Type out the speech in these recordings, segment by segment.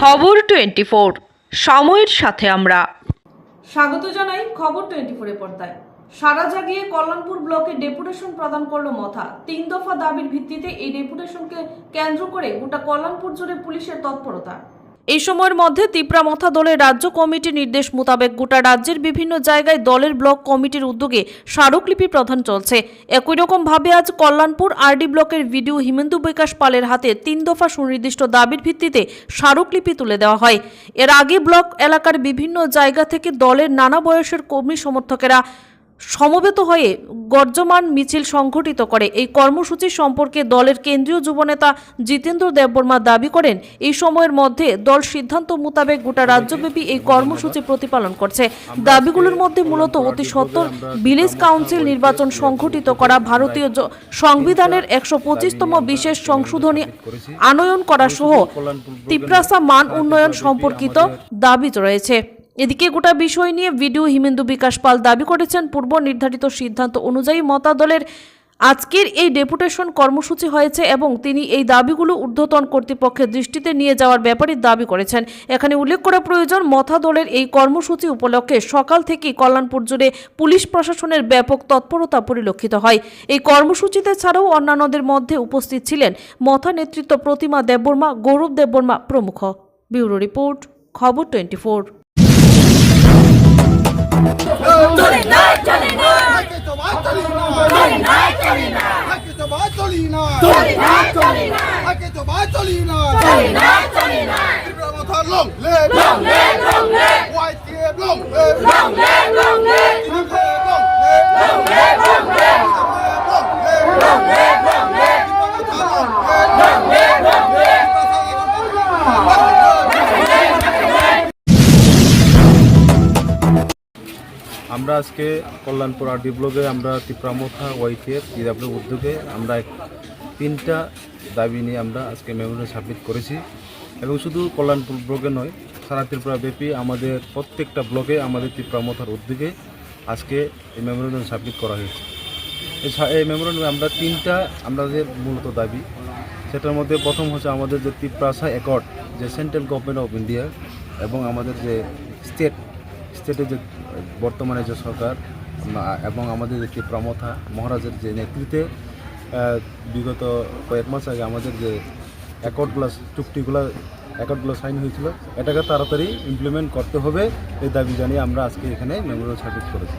খবর 24 সময়ের সাথে আমরা স্বাগত জানাই খবর 24 পর্দায়। সারা জাগিয়ে কল্যাণপুর ব্লকে ডেপুটেশন প্রদান করলো মথা। 3 দফা দাবির ভিত্তিতে এই ডেপুটেশনকে কেন্দ্র করে গোটা কল্যাণপুর জুড়ে পুলিশের তৎপরতা। এই সময়ের মধ্যে তিপ্রা মথা দলের রাজ্য কমিটির নির্দেশ মোতাবেক গোটা রাজ্যের বিভিন্ন জায়গায় দলের ব্লক কমিটির উদ্যোগে স্মারকলিপি প্রদান চলছে। একই রকম ভাবে আজ কল্যাণপুর আরডি ব্লকের ভিডিও হিমেন্দু বিকাশ পালের হাতে 3 দফা সুনির্দিষ্ট দাবির ভিত্তিতে স্মারকলিপি তুলে দেওয়া হয়। এর আগে ব্লক এলাকার বিভিন্ন জায়গা থেকে দলের নানা বয়সের কর্মী সমর্থকেরা সমবেত হয়ে গর্জমান মিছিল সংঘটিত করে। এই কর্মসূচি সম্পর্কে দলের কেন্দ্রীয় যুবনেতা জিতেন্দ্র দেববর্মা দাবি করেন, এই সময়ের মধ্যে দল সিদ্ধান্ত মোতাবেক গোটা রাজ্যব্যাপী এই কর্মসূচি প্রতিপালন করছে। দাবিগুলোর মধ্যে মূলত অতি সত্বর ভিলেজ কাউন্সিল নির্বাচন সংঘটিত করা, ভারতীয় সংবিধানের 125তম বিশেষ সংশোধনী আনয়ন করা সহ তিপ্রাসা মান উন্নয়ন সম্পর্কিত দাবি রয়েছে। এদিকে গোটা বিষয় নিয়ে ভিডিও হিমেন্দু বিকাশ পাল দাবি করেছেন, পূর্ব নির্ধারিত সিদ্ধান্ত অনুযায়ী মথা দলের আজকের এই ডেপুটেশন কর্মসূচি হয়েছে এবং তিনি এই দাবিগুলো ঊর্ধ্বতন কর্তৃপক্ষের দৃষ্টিতে নিয়ে যাওয়ার ব্যাপারে দাবি করেছেন। এখানে উল্লেখ করা প্রয়োজন, মথা দলের এই কর্মসূচি উপলক্ষে সকাল থেকেই কল্যাণপুর জুড়ে পুলিশ প্রশাসনের ব্যাপক তৎপরতা পরিলক্ষিত হয়। এই কর্মসূচিতে ছাড়াও অন্যান্যদের মধ্যে উপস্থিত ছিলেন মথা নেতৃত্ব প্রতিমা দেববর্মা, গৌরব দেববর্মা প্রমুখ। ব্যুরো রিপোর্ট, খবর 24। আমরা আজকে কল্যাণপুর আরডি ব্লকে আমরা তিপ্রা মথা ওয়াইটিএফ ইডাব্লিউ উদ্যোগে আমরা 3টা দাবি নিয়ে আমরা আজকে মেমোরিয়াল সাবমিট করেছি এবং শুধু কল্যাণপুর ব্লকে নয়, সারা ত্রিপুরা ব্যাপী আমাদের প্রত্যেকটা ব্লকে আমাদের তিপ্রা মথার উদ্যোগে আজকে এই মেমোরিয়াল সাবমিট করা হয়েছে। এই মেমোরিয়াল আমরা 3টা আমাদের মূলত দাবি, সেটার মধ্যে প্রথম হচ্ছে আমাদের যে তিপ্রাসা অ্যাকর্ড, যে সেন্ট্রাল গভর্নমেন্ট অফ ইন্ডিয়া এবং আমাদের যে স্টেটের যে বর্তমানে যে সরকার এবং আমাদের যে তিপ্রা মথা মহারাজের যে নেতৃত্বে বিগত কয়েক মাস আগে আমাদের যে অ্যাকর্ডগুলো সাইন হয়েছিল, এটাকে তাড়াতাড়ি ইমপ্লিমেন্ট করতে হবে, এই দাবি জানিয়ে আমরা আজকে এখানে মেমোরিয়াল সাবমিট করেছি।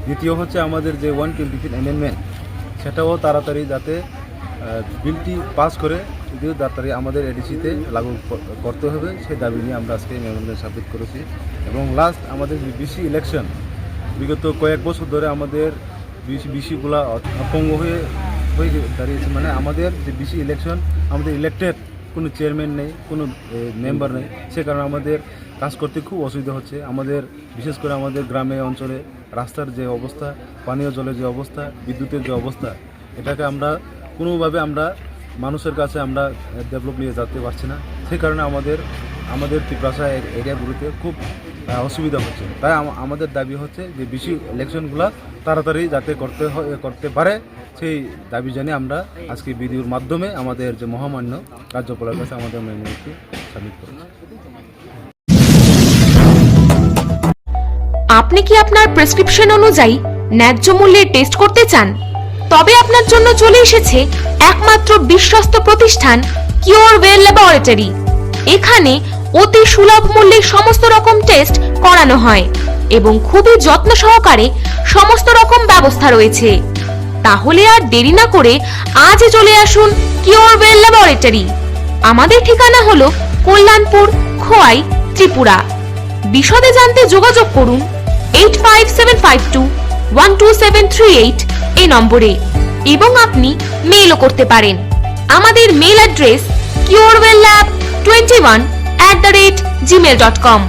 দ্বিতীয় হচ্ছে আমাদের যে 125 অ্যামেন্ডমেন্ট, সেটাও তাড়াতাড়ি যাতে বিলটি পাস করে তাড়াতাড়ি আমাদের এডিসিতে লাগু করতে হবে, সেই দাবি নিয়ে আমরা আজকে মেমোরিয়াল সাবমিট করেছি। এবং লাস্ট আমাদের যে বিসি ইলেকশন, বিগত কয়েক বছর ধরে আমাদের বিসিগুলা অপঙ্গ হয়ে দাঁড়িয়েছে, মানে আমাদের যে বিসি ইলেকশন আমাদের ইলেক্টেড কোনো চেয়ারম্যান নেই, কোনো মেম্বার নেই, সে কারণে আমাদের কাজ করতে খুব অসুবিধা হচ্ছে। আমাদের বিশেষ করে আমাদের গ্রামে অঞ্চলে রাস্তার যে অবস্থা, পানীয় জলের যে অবস্থা, বিদ্যুতের যে অবস্থা, এটাকে আমরা কোনোভাবে আমরা মানুষের কাছে আমরা ডেভেলপ নিয়ে যেতে পারছি না, সেই কারণে আমাদের তিপ্রাসা এরিয়াগুলোতে খুব অসুবিধা হচ্ছে। তাই আমাদের দাবি হচ্ছে যে বেশি ইলেকশনগুলো তাড়াতাড়ি যাতে করতে পারে, সেই দাবি জানিয়ে আমরা আজকে ভিডিওর মাধ্যমে আমাদের যে মহামান্য রাজ্যপালের কাছে আমাদের মেমোরিয়ালটি সাবমিট করেছি। আপনি কি আপনার প্রেসক্রিপশন অনুযায়ী ন্যায্য মূল্যে টেস্ট করতে চান? তবে আপনার জন্য চলে এসেছে একমাত্র বিশ্বস্ত প্রতিষ্ঠান কিওরওয়েল ল্যাবরেটরি। এখানে অতি সুলভ মূল্যে সমস্ত রকম টেস্ট করানো হয় এবং খুবই যত্ন সহকারে সমস্ত রকম ব্যবস্থা রয়েছে। তাহলে আর দেরি না করে আজই চলে আসুন কিওরওয়েল ল্যাবরেটরি। আমাদের ঠিকানা হলো কল্যাণপুর, খোয়াই, ত্রিপুরা। বিশদে জানতে যোগাযোগ করুন 8575212738 এই নম্বরে, এবং আপনি মেইলও করতে পারেন। আমাদের মেইল অ্যাড্রেস kiorwellab21@gmail.com।